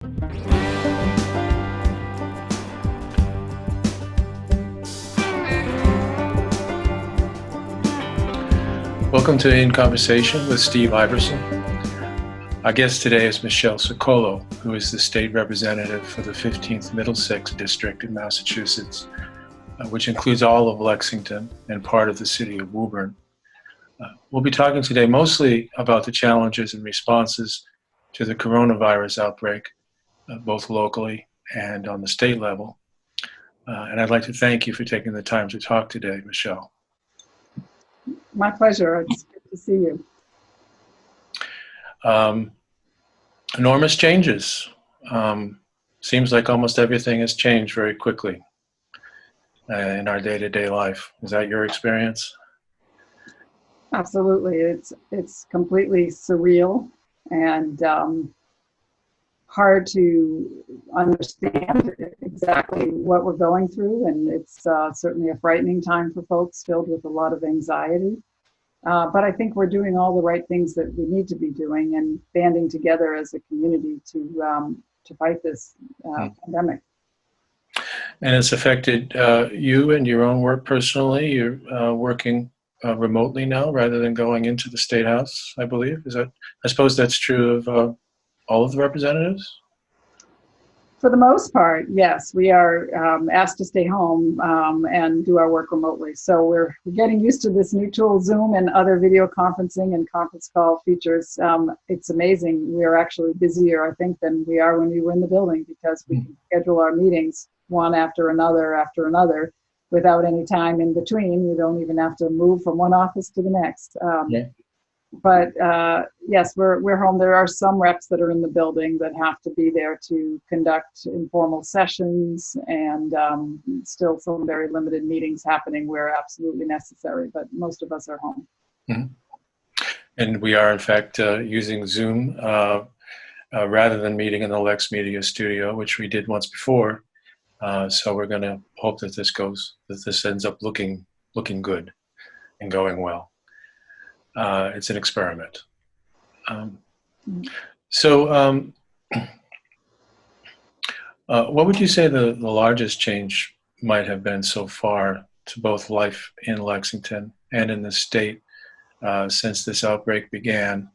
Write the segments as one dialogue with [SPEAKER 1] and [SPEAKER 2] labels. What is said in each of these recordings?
[SPEAKER 1] Welcome to In Conversation with Steve Iverson. Our guest today is Michelle Ciccolo, who is the state representative for the 15th Middlesex District in Massachusetts, which includes all of Lexington and part of the city of Woburn. We'll be talking today mostly about the challenges and responses to the coronavirus outbreak, both locally and on the state level. And I'd like to thank you for taking the time to talk today, Michelle.
[SPEAKER 2] My pleasure. It's good to see you.
[SPEAKER 1] Enormous changes. Seems like almost everything has changed very quickly in our day-to-day life. Is that your experience?
[SPEAKER 2] Absolutely. It's completely surreal and hard to understand exactly what we're going through. And it's certainly a frightening time for folks, filled with a lot of anxiety. But I think we're doing all the right things that we need to be doing and banding together as a community to fight this pandemic.
[SPEAKER 1] And it's affected you and your own work personally. You're working remotely now rather than going into the State House, I believe. I suppose that's true of all of the representatives?
[SPEAKER 2] For the most part, yes. We are asked to stay home and do our work remotely. So we're getting used to this new tool, Zoom, and other video conferencing and conference call features. It's amazing. We are actually busier, I think, than we are when we were in the building, because we can schedule our meetings one after another without any time in between. You don't even have to move from one office to the next. But yes, we're home. There are some reps that are in the building that have to be there to conduct informal sessions, and still some very limited meetings happening where absolutely necessary, but most of us are home.
[SPEAKER 1] Mm-hmm. And we are, in fact, using Zoom rather than meeting in the LexMedia studio, which we did once before. So we're going to hope that this ends up looking good and going well. It's an experiment. What would you say the largest change might have been so far to both life in Lexington and in the state since this outbreak began?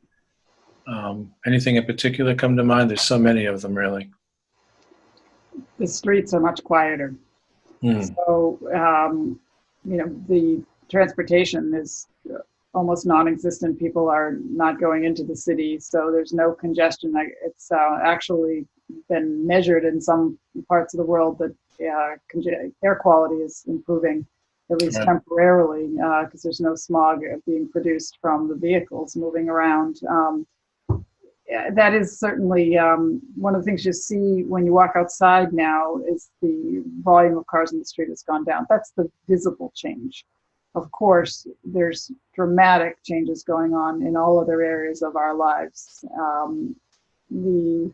[SPEAKER 1] Anything in particular come to mind? There's so many of them, really.
[SPEAKER 2] The streets are much quieter. So, the transportation is almost non-existent. People are not going into the city, so there's no congestion. It's actually been measured in some parts of the world that air quality is improving, at least temporarily, because there's no smog being produced from the vehicles moving around. That is certainly one of the things you see when you walk outside now is the volume of cars in the street has gone down. That's the visible change. Of course, there's dramatic changes going on in all other areas of our lives. The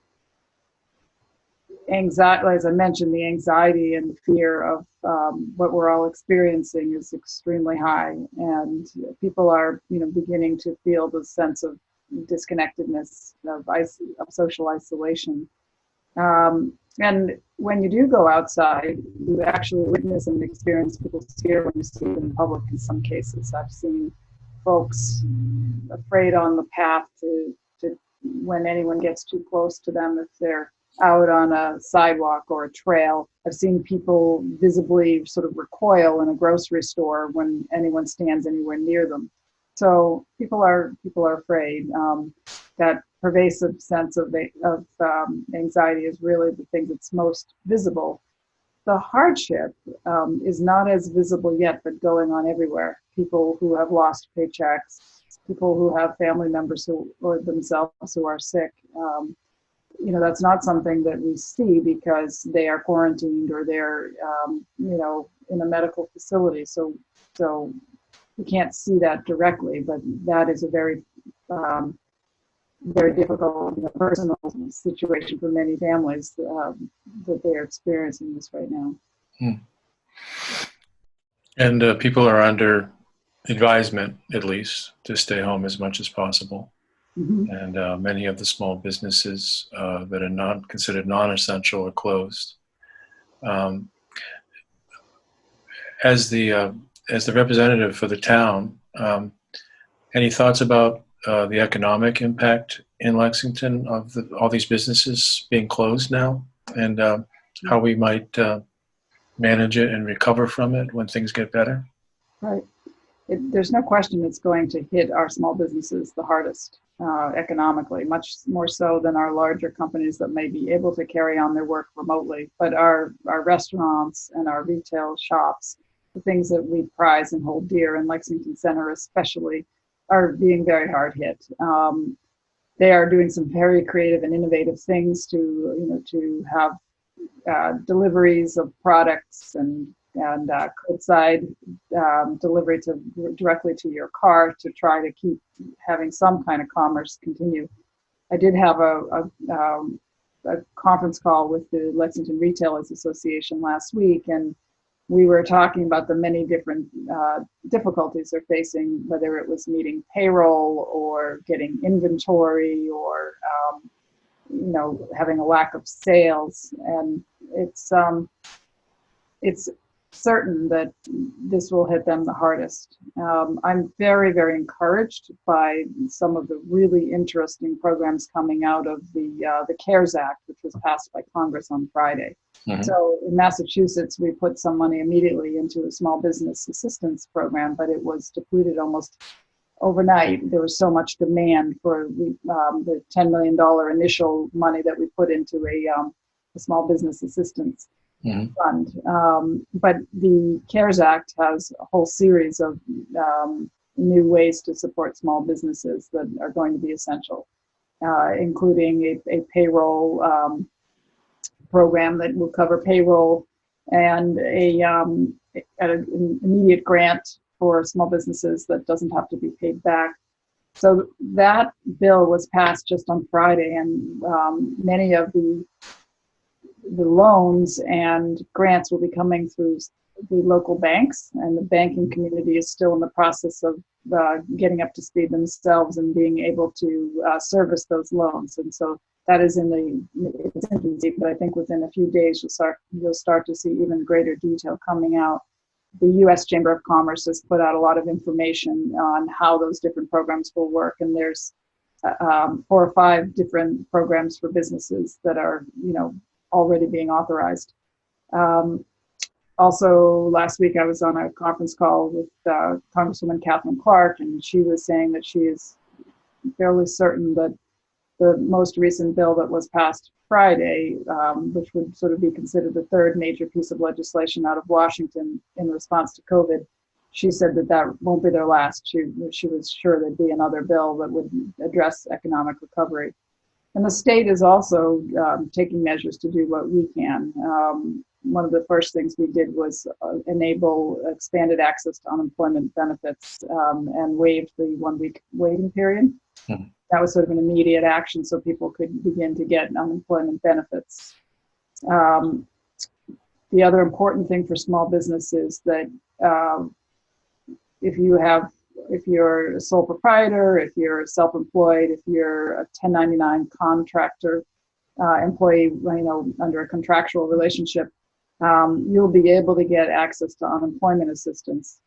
[SPEAKER 2] anxiety, as I mentioned, the anxiety and the fear of what we're all experiencing is extremely high, and people are, beginning to feel the sense of disconnectedness, of social isolation. And when you do go outside, you actually witness and experience people's fear when you see them in public in some cases. I've seen folks afraid on the path to when anyone gets too close to them, if they're out on a sidewalk or a trail. I've seen people visibly sort of recoil in a grocery store when anyone stands anywhere near them. So people are afraid. That pervasive sense of anxiety is really the thing that's most visible. The hardship is not as visible yet, but going on everywhere. People who have lost paychecks, people who have family members or themselves who are sick. That's not something that we see because they are quarantined or they're, in a medical facility. So we can't see that directly, but that is a very very difficult personal situation for many families that they are experiencing this right now.
[SPEAKER 1] And people are under advisement, at least, to stay home as much as possible.
[SPEAKER 2] Mhm.
[SPEAKER 1] and many of the small businesses that are not considered non-essential are closed. Um, as the representative for the town, any thoughts about the economic impact in Lexington of all these businesses being closed now, and how we might manage it and recover from it when things get better?
[SPEAKER 2] Right. There's no question it's going to hit our small businesses the hardest economically, much more so than our larger companies that may be able to carry on their work remotely. But our restaurants and our retail shops, the things that we prize and hold dear in Lexington Center especially, are being very hard hit. They are doing some very creative and innovative things to have deliveries of products and curbside delivery directly to your car to try to keep having some kind of commerce continue. I did have a conference call with the Lexington Retailers Association last week, and we were talking about the many different difficulties they're facing, whether it was meeting payroll or getting inventory or having a lack of sales. And it's certain that this will hit them the hardest. I'm very, very encouraged by some of the really interesting programs coming out of the CARES Act, which was passed by Congress on Friday. Mm-hmm. So in Massachusetts, we put some money immediately into a small business assistance program, but it was depleted almost overnight. There was so much demand for the $10 million initial money that we put into a small business assistance mm-hmm. fund. But the CARES Act has a whole series of new ways to support small businesses that are going to be essential, including a payroll program that will cover payroll and an immediate grant for small businesses that doesn't have to be paid back. So that bill was passed just on Friday, and many of the loans and grants will be coming through the local banks, and the banking community is still in the process of getting up to speed themselves and being able to service those loans. And so that is in its infancy, but I think within a few days you'll start to see even greater detail coming out. The U.S. Chamber of Commerce has put out a lot of information on how those different programs will work, and there's 4 or 5 different programs for businesses that are, already being authorized. Also, last week I was on a conference call with Congresswoman Catherine Clark, and she was saying that she is fairly certain that the most recent bill that was passed Friday, which would sort of be considered the third major piece of legislation out of Washington in response to COVID, she said that won't be their last. She was sure there'd be another bill that would address economic recovery. And the state is also taking measures to do what we can. One of the first things we did was enable expanded access to unemployment benefits and waived the 1-week waiting period. Mm-hmm. That was sort of an immediate action so people could begin to get unemployment benefits. The other important thing for small business is that if you're a sole proprietor, if you're self-employed, if you're a 1099 contractor employee, under a contractual relationship, you'll be able to get access to unemployment assistance,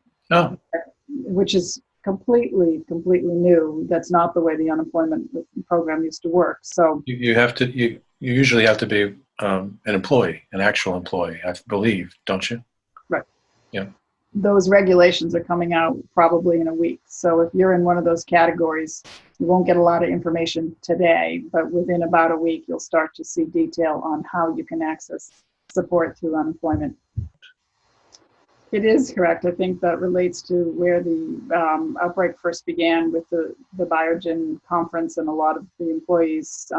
[SPEAKER 2] which is completely new. That's not the way the unemployment program used to work. So you usually have to be an employee, an actual employee, I believe, don't you? Right.
[SPEAKER 1] Yeah.
[SPEAKER 2] Those regulations are coming out probably in a week. So if you're in one of those categories, you won't get a lot of information today, but within about a week, you'll start to see detail on how you can access support through unemployment. It is correct. I think that relates to where the outbreak first began with the Biogen conference, and a lot of the employees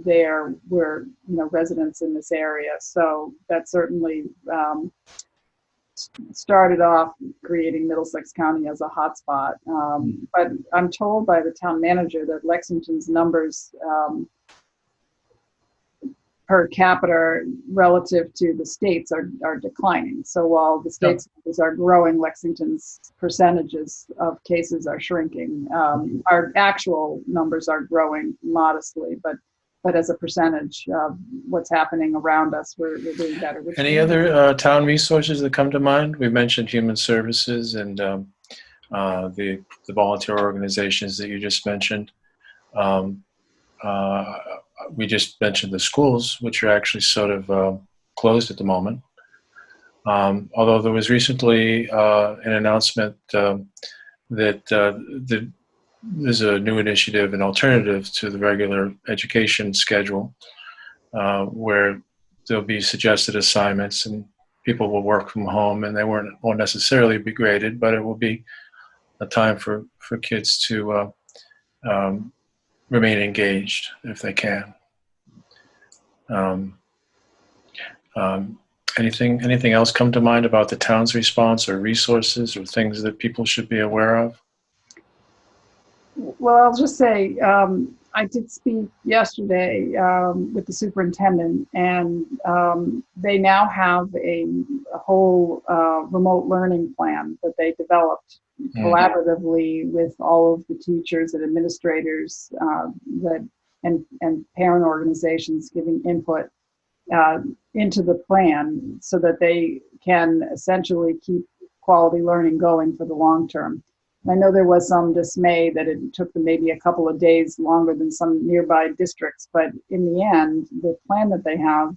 [SPEAKER 2] there were, residents in this area. So that certainly started off creating Middlesex County as a hotspot. But I'm told by the town manager that Lexington's numbers per capita relative to the states are declining. So while the states are growing, Lexington's percentages of cases are shrinking. Our actual numbers are growing modestly, but as a percentage of what's happening around us, we're doing better.
[SPEAKER 1] Any other town resources that come to mind? We mentioned human services and the volunteer organizations that you just mentioned. We just mentioned the schools, which are actually sort of closed at the moment. Although there was recently an announcement that there's a new initiative, an alternative to the regular education schedule, where there'll be suggested assignments and people will work from home, and they won't necessarily be graded, but it will be a time for kids to remain engaged if they can. Anything else come to mind about the town's response or resources or things that people should be aware of?
[SPEAKER 2] Well, I'll just say I did speak yesterday with the superintendent, and they now have a whole remote learning plan that they developed collaboratively with all of the teachers and administrators and parent organizations giving input into the plan so that they can essentially keep quality learning going for the long term. I know there was some dismay that it took them maybe a couple of days longer than some nearby districts, but in the end, the plan that they have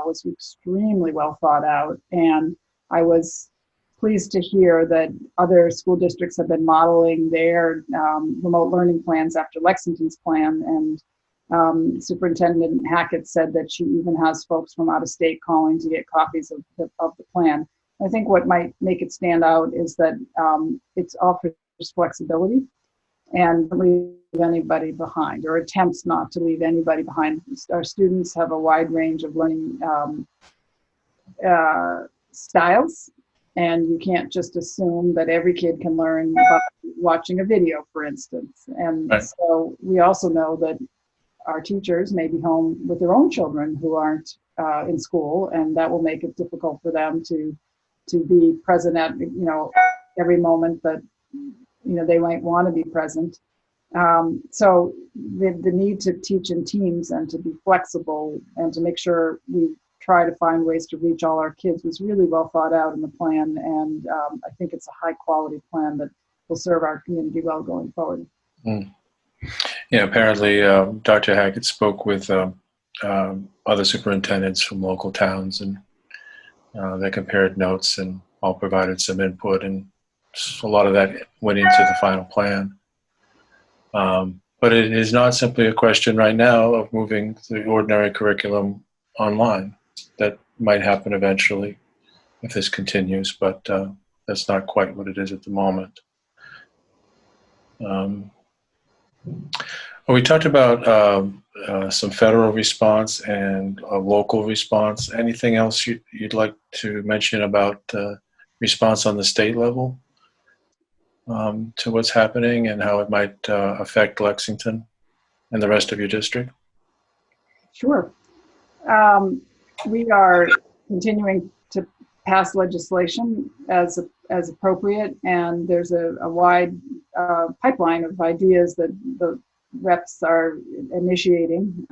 [SPEAKER 2] was extremely well thought out, and I was pleased to hear that other school districts have been modeling their remote learning plans after Lexington's plan, and Superintendent Hackett said that she even has folks from out of state calling to get copies of the plan. I think what might make it stand out is that it's offers flexibility and don't leave anybody behind, or attempts not to leave anybody behind. Our students have a wide range of learning styles, and you can't just assume that every kid can learn by watching a video, for instance. And right. So we also know that our teachers may be home with their own children who aren't in school, and that will make it difficult for them to be present at every moment that they might want to be present. So the need to teach in teams and to be flexible and to make sure we try to find ways to reach all our kids was really well thought out in the plan, and I think it's a high quality plan that will serve our community well going forward.
[SPEAKER 1] Yeah, apparently Dr. Hackett spoke with other superintendents from local towns, and they compared notes and all provided some input, and a lot of that went into the final plan. But it is not simply a question right now of moving the ordinary curriculum online. That might happen eventually if this continues, but that's not quite what it is at the moment. We talked about some federal response and a local response. Anything else you'd like to mention about response on the state level to what's happening and how it might affect Lexington and the rest of your district?
[SPEAKER 2] Sure. We are continuing to pass legislation as appropriate, and there's a wide pipeline of ideas that the reps are initiating.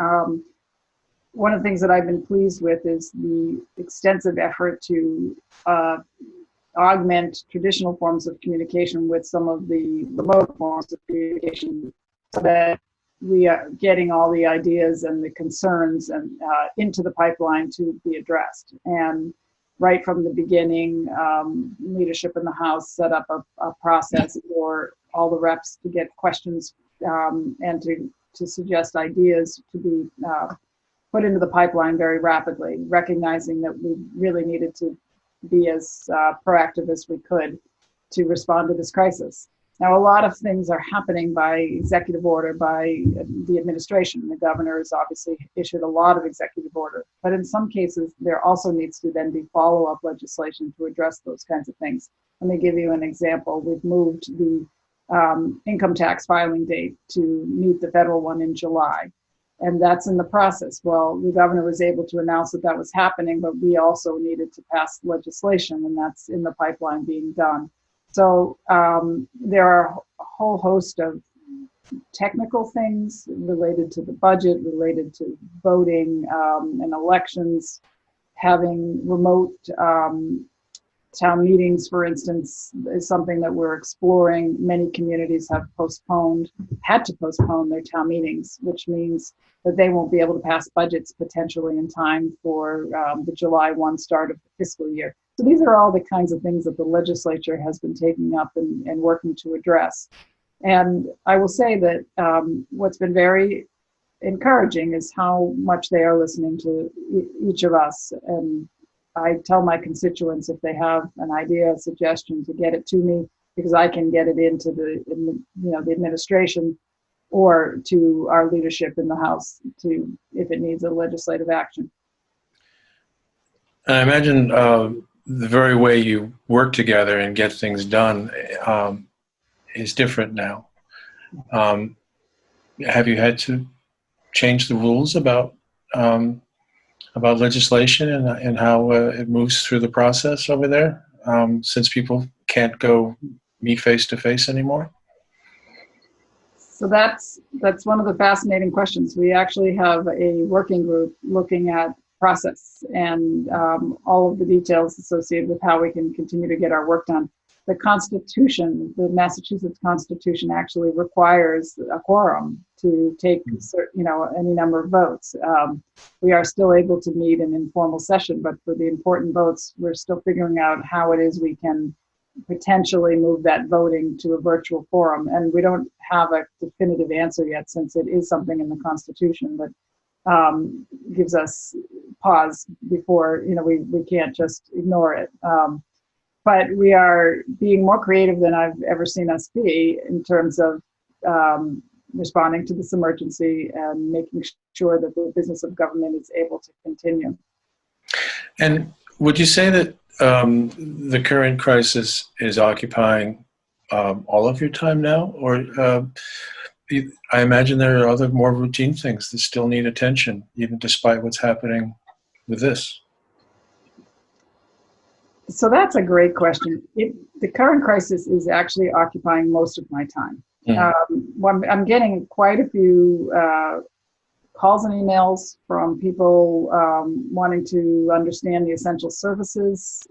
[SPEAKER 2] One of the things that I've been pleased with is the extensive effort to augment traditional forms of communication with some of the remote forms of communication, so that we are getting all the ideas and the concerns and into the pipeline to be addressed. And right from the beginning, leadership in the House set up a process for all the reps to get questions and to suggest ideas to be put into the pipeline very rapidly, recognizing that we really needed to be as proactive as we could to respond to this crisis. Now, a lot of things are happening by executive order by the administration. The governor has obviously issued a lot of executive order, but in some cases, there also needs to then be follow-up legislation to address those kinds of things. Let me give you an example. We've moved the income tax filing date to meet the federal one in July. And that's in the process. Well, the governor was able to announce that that was happening, but we also needed to pass legislation, and that's in the pipeline being done. So there are a whole host of technical things related to the budget, related to voting and elections, having remote town meetings, for instance, is something that we're exploring. Many communities have had to postpone their town meetings, which means that they won't be able to pass budgets potentially in time for the July 1 start of the fiscal year. So these are all the kinds of things that the legislature has been taking up and working to address. And I will say that what's been very encouraging is how much they are listening to each of us. And I tell my constituents if they have an idea, a suggestion, to get it to me, because I can get it into the administration or to our leadership in the House if it needs a legislative action.
[SPEAKER 1] And I imagine the very way you work together and get things done is different now. Have you had to change the rules about legislation and how it moves through the process over there, since people can't go meet face to face anymore?
[SPEAKER 2] So that's one of the fascinating questions. We actually have a working group looking at process and all of the details associated with how we can continue to get our work done. The Constitution, the Massachusetts Constitution, actually requires a quorum to take any number of votes. We are still able to meet in informal session, but for the important votes, we're still figuring out how it is we can potentially move that voting to a virtual forum. And we don't have a definitive answer yet, since it is something in the Constitution that gives us pause before, we can't just ignore it. But we are being more creative than I've ever seen us be in terms of responding to this emergency and making sure that the business of government is able to continue.
[SPEAKER 1] And would you say that the current crisis is occupying all of your time now? Or I imagine there are other more routine things that still need attention, even despite what's happening with this.
[SPEAKER 2] So that's a great question. The current crisis is actually occupying most of my time. I'm getting quite a few calls and emails from people wanting to understand the essential services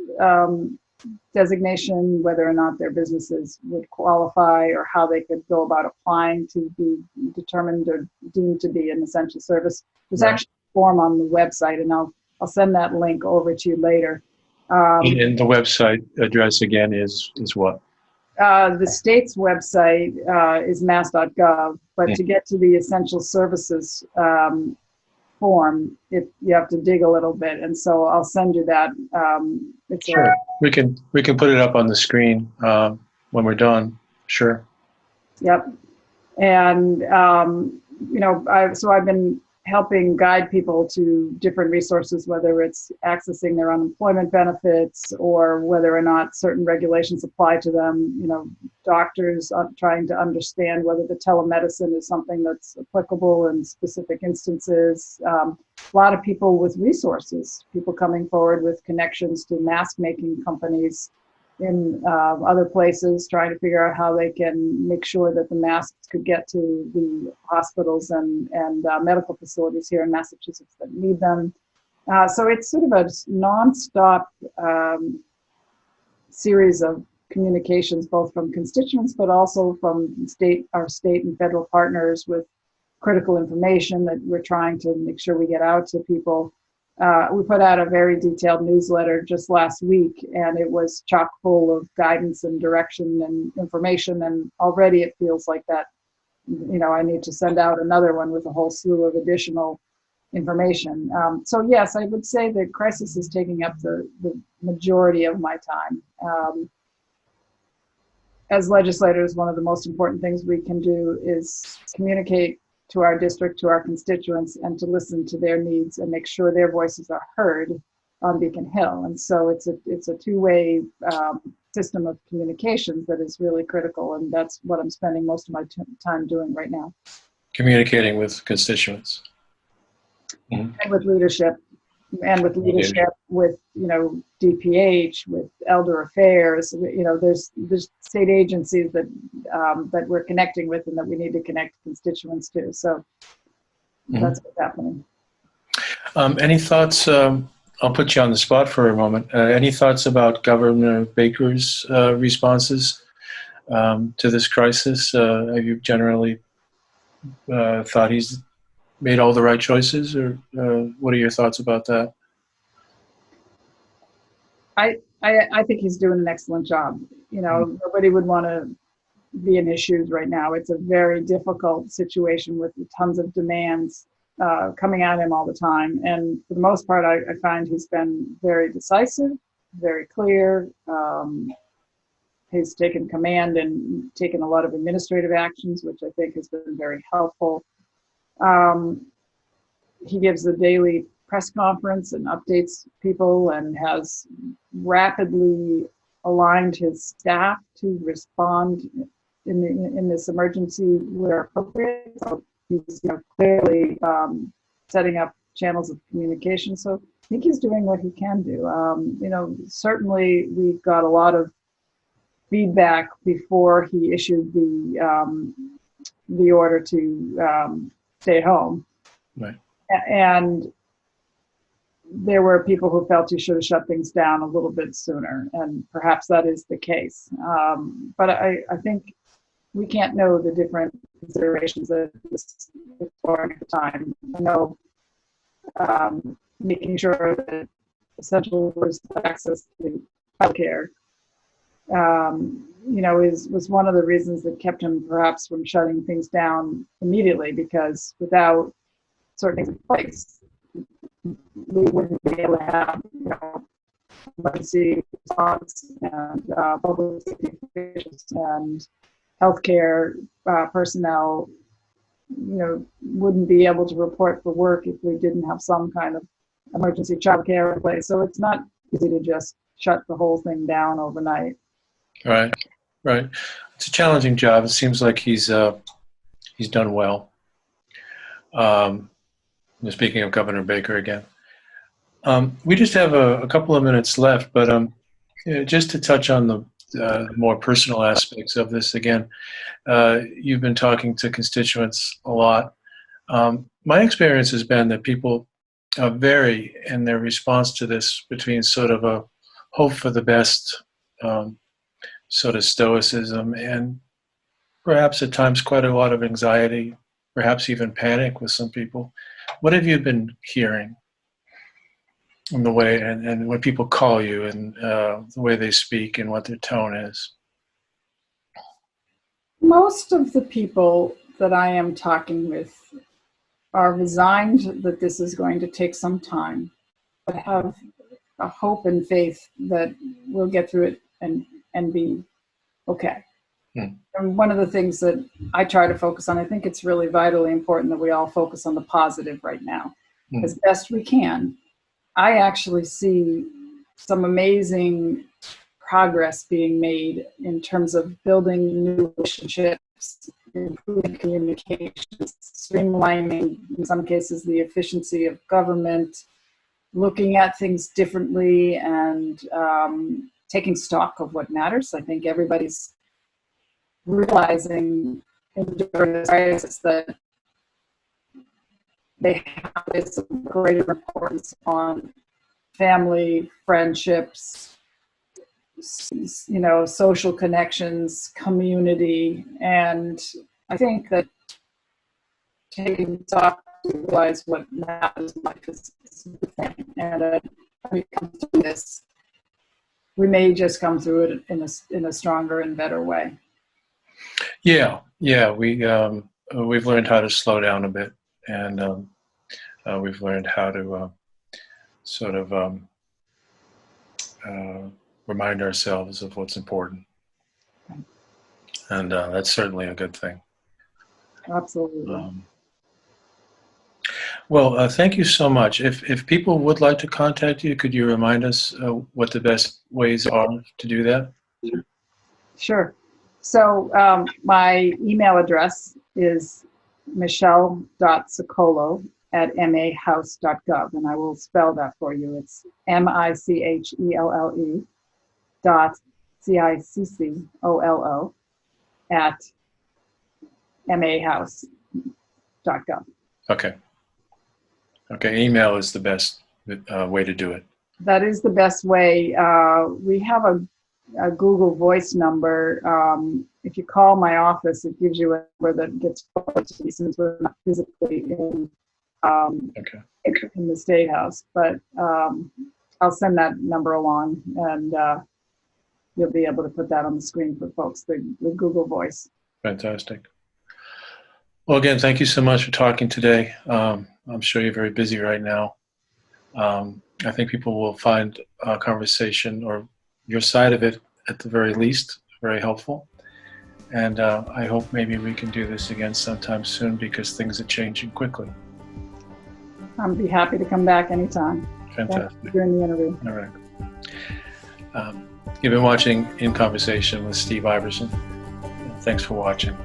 [SPEAKER 2] designation, whether or not their businesses would qualify, or how they could go about applying to be determined or deemed to be an essential service. There's actually a form on the website, and I'll send that link over to you later.
[SPEAKER 1] And the website address again is what?
[SPEAKER 2] The state's website is mass.gov, but to get to the essential services form, you have to dig a little bit, and so I'll send you that.
[SPEAKER 1] Sure, we can put it up on the screen when we're done. Sure.
[SPEAKER 2] Yep, and I've been helping guide people to different resources, whether it's accessing their unemployment benefits or whether or not certain regulations apply to them. Doctors are trying to understand whether the telemedicine is something that's applicable in specific instances. A lot of people with resources, people coming forward with connections to mask making companies in other places, trying to figure out how they can make sure that the masks could get to the hospitals and medical facilities here in Massachusetts that need them. So it's sort of a nonstop series of communications, both from constituents, but also from our state and federal partners, with critical information that we're trying to make sure we get out to people. We put out a very detailed newsletter just last week, and it was chock full of guidance and direction and information. And already it feels like that, I need to send out another one with a whole slew of additional information. So yes, I would say the crisis is taking up the majority of my time. As legislators, one of the most important things we can do is communicate to our district, to our constituents, and to listen to their needs and make sure their voices are heard on Beacon Hill. And so it's a two-way system of communications that is really critical, and that's what I'm spending most of my time doing right now.
[SPEAKER 1] Communicating with constituents. Mhm.
[SPEAKER 2] and with leadership, with, DPH, with elder affairs. There's state agencies that that we're connecting with and that we need to connect constituents to. So that's what's happening.
[SPEAKER 1] Any thoughts? I'll put you on the spot for a moment. Any thoughts about Governor Baker's responses to this crisis? Have you generally thought he's made all the right choices, or what are your thoughts about that?
[SPEAKER 2] I think he's doing an excellent job. Nobody would want to be in his shoes right now. It's a very difficult situation with tons of demands coming at him all the time. And for the most part, I find he's been very decisive, very clear. He's taken command and taken a lot of administrative actions, which I think has been very helpful. He gives a daily press conference and updates people and has rapidly aligned his staff to respond in this emergency where appropriate. So he's clearly setting up channels of communication. So I think he's doing what he can do. Certainly we got a lot of feedback before he issued the order to stay at home.
[SPEAKER 1] Right.
[SPEAKER 2] And there were people who felt he should have shut things down a little bit sooner, and perhaps that is the case. But I think we can't know the different considerations that was exploring at the time. I know making sure that essential workers have access to healthcare, was one of the reasons that kept him perhaps from shutting things down immediately, because without certain things in place, we wouldn't be able to have, emergency response and public safety officials and healthcare personnel, wouldn't be able to report for work if we didn't have some kind of emergency childcare in place. So it's not easy to just shut the whole thing down overnight.
[SPEAKER 1] Right. It's a challenging job. It seems like he's done well. Speaking of Governor Baker again, we just have a couple of minutes left, but just to touch on the more personal aspects of this again. You've been talking to constituents a lot. My experience has been that people vary in their response to this between sort of a hope for the best, sort of stoicism, and perhaps at times quite a lot of anxiety, perhaps even panic with some people. What have you been hearing in the way, and when people call you, and the way they speak and what their tone is?
[SPEAKER 2] Most of the people that I am talking with are resigned that this is going to take some time, but have a hope and faith that we'll get through it and be okay. And one of the things that I try to focus on, I think it's really vitally important that we all focus on the positive right now, as best we can. I actually see some amazing progress being made in terms of building new relationships, improving communications, streamlining, in some cases, the efficiency of government, looking at things differently, and taking stock of what matters. I think everybody's realizing during this crisis that they have this greater importance on family, friendships, social connections, community. And I think that taking stock to realize what matters in life is a good thing. And when we come through this, we may just come through it in a stronger and better way.
[SPEAKER 1] Yeah. We've learned how to slow down a bit, and we've learned how to sort of remind ourselves of what's important, and that's certainly a good thing.
[SPEAKER 2] Absolutely.
[SPEAKER 1] Well, thank you so much. If people would like to contact you, could you remind us what the best ways are to do that?
[SPEAKER 2] Sure. So my email address is michelle.ciccolo michelle@mahouse.gov, and I will spell that for you. It's MICHELLE dot CICCOLO at mahouse.gov.
[SPEAKER 1] Okay. Okay. Email is the best way to do it.
[SPEAKER 2] That is the best way. We have a Google Voice number. If you call my office, it gives you a number that gets forwarded to me since we're not physically in the State House. But I'll send that number along, and you'll be able to put that on the screen for folks, the Google Voice.
[SPEAKER 1] Fantastic. Well, again, thank you so much for talking today. I'm sure you're very busy right now. I think people will find a conversation, or your side of it at the very least, very helpful. And I hope maybe we can do this again sometime soon, because things are changing quickly.
[SPEAKER 2] I'd be happy to come back anytime.
[SPEAKER 1] Fantastic.
[SPEAKER 2] During the interview.
[SPEAKER 1] All right. You've been watching In Conversation with Steve Iverson. Thanks for watching.